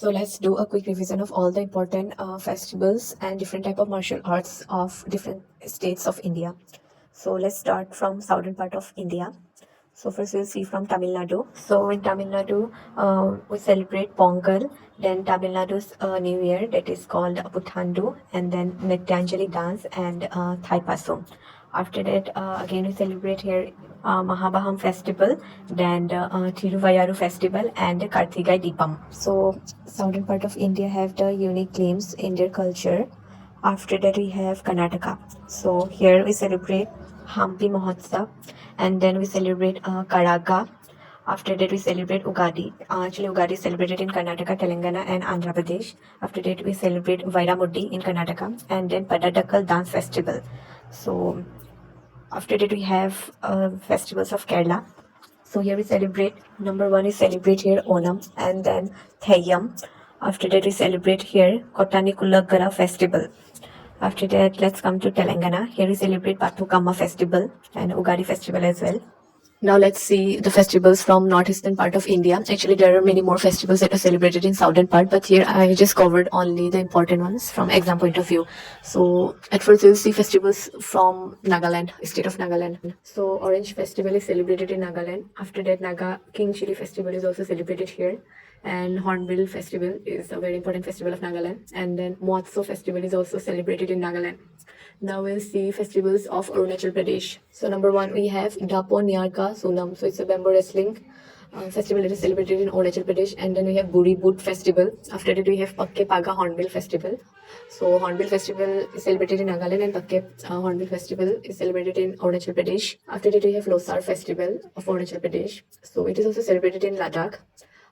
So let's do a quick revision of all the important festivals and different type of martial arts of different states of India. So let's start from southern part of India. So first we'll see from Tamil Nadu. So in Tamil Nadu, we celebrate Pongal, then Tamil Nadu's New Year that is called Puthandu, and then Nityanjali dance and Thai Pasum. After that, again we celebrate here Mahabaham festival, then Thiruvayaru festival and Kartigai Deepam. So southern part of India have the unique claims in their culture. After that, we have Karnataka. So here we celebrate Hampi Mahotsav, and then we celebrate Karaga. After that, we celebrate Ugadi. Actually, Ugadi is celebrated in Karnataka, Telangana, and Andhra Pradesh. After that, we celebrate Vairamuddi in Karnataka, and then Padadakal Dance Festival. So after that, we have festivals of Kerala. So here we celebrate, number one is celebrate here Onam and then Theyyam. After that we celebrate here Kottanikulaggara festival. After that let's come to Telangana. Here we celebrate Pathukamma festival and Ugadi festival as well. Now let's see the festivals from northeastern part of India. Actually, there are many more festivals that are celebrated in southern part, but here I just covered only the important ones from exam point of view. So at first you'll see festivals from Nagaland, state of Nagaland. So Orange Festival is celebrated in Nagaland. After that, Naga King Chili Festival is also celebrated here. And Hornbill Festival is a very important festival of Nagaland. And then Motso Festival is also celebrated in Nagaland. Now we'll see festivals of Arunachal Pradesh. So number one, we have Dapo Nyarka Sunam. So it's a bamboo wrestling festival that is celebrated in Arunachal Pradesh. And then we have Buri Boot Festival. After that, we have Pakke Paga Hornbill Festival. So Hornbill Festival is celebrated in Nagaland and Pakke Hornbill Festival is celebrated in Arunachal Pradesh. After that, we have Losar Festival of Arunachal Pradesh. So it is also celebrated in Ladakh.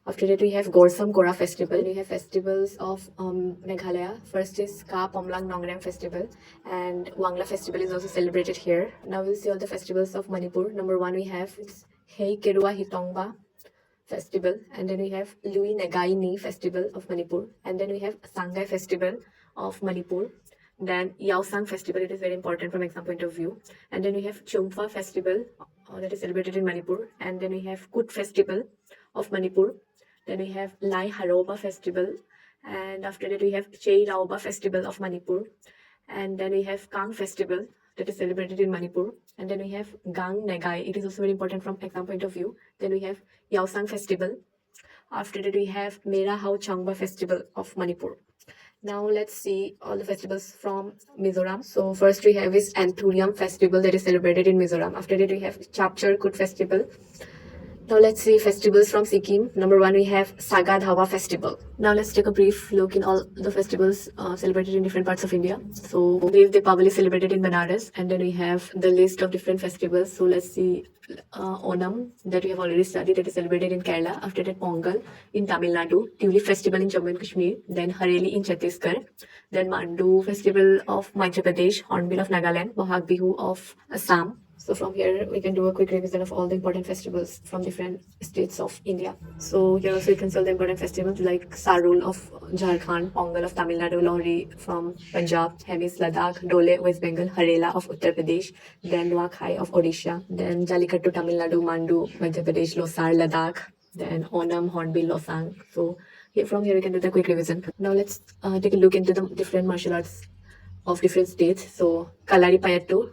After that, we have Gorsam Gora Festival. We have festivals of Meghalaya. First is Ka Pomlang Nongrem Festival, and Wangla Festival is also celebrated here. Now we'll see all the festivals of Manipur. Number one, we have Hei Kerua Hitongba Festival, and then we have Lui Negai Ni Festival of Manipur, and then we have Sangai Festival of Manipur. Then Yaosang Festival, it is very important from exam point of view. And then we have Chumfa Festival that is celebrated in Manipur. And then we have Kut Festival of Manipur. Then we have Lai Haroba Festival. And after that we have Chei Raoba Festival of Manipur. And then we have Kang Festival that is celebrated in Manipur. And then we have Gang Negai. It is also very important from exam point of view. Then we have Yaosang Festival. After that we have Mera Hao Changba Festival of Manipur. Now let's see all the festivals from Mizoram. So first we have is Anthurium Festival that is celebrated in Mizoram. After that we have Chapchar Kut Festival. Now let's see festivals from Sikkim. Number one, we have Saga Dhawa Festival. Now let's take a brief look in all the festivals celebrated in different parts of India. So Dev Deepavali is celebrated in Banaras, and then we have the list of different festivals. So let's see Onam that we have already studied, that is celebrated in Kerala. After that, Pongal in Tamil Nadu, Tulip Festival in Jammu and Kashmir, then Hareli in Chhattisgarh, then Mandu Festival of Madhya Pradesh, Hornbill of Nagaland, Bohag Bihu of Assam. So from here, we can do a quick revision of all the important festivals from different states of India. So here also you can see all the important festivals like Sarul of Jharkhand, Pongal of Tamil Nadu, Lohri from Punjab, Hemis Ladakh, Dole West Bengal, Harela of Uttar Pradesh, then Nuakhai of Odisha, then Jallikattu Tamil Nadu, Mandu, Madhya Pradesh, Losar, Ladakh, then Onam, Hornbill, Losang. So from here we can do the quick revision. Now let's take a look into the different martial arts of different states. So Kalaripayattu,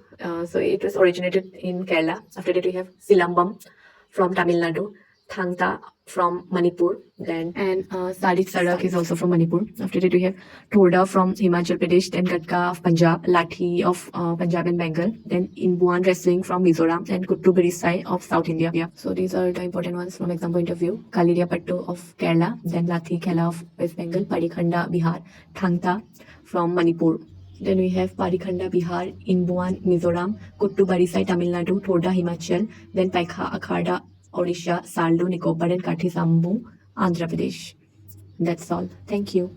so it was originated in Kerala. After that we have Silambam from Tamil Nadu, Thangta from Manipur, then and Sadi Sarak is also from Manipur. After that we have Thoda from Himachal Pradesh, then Gatka of Punjab, Lathi of Punjab and Bengal, then Inbuan wrestling from Mizoram, and Kuttu Birisai of South India. Yeah. So these are the important ones from exam point of view. Kaliriyapattu of Kerala, then Lathi Khela of West Bengal, Parikhanda Bihar, Thangta from Manipur. Then we have Parikhanda, Bihar, Inbuan, Mizoram, Kuttu Barisai, Tamil Nadu, Thoda, Himachal, then Paikha, Akhada, Odisha, Saldo, Nicobar, and Kathi Sambu, Andhra Pradesh. That's all. Thank you.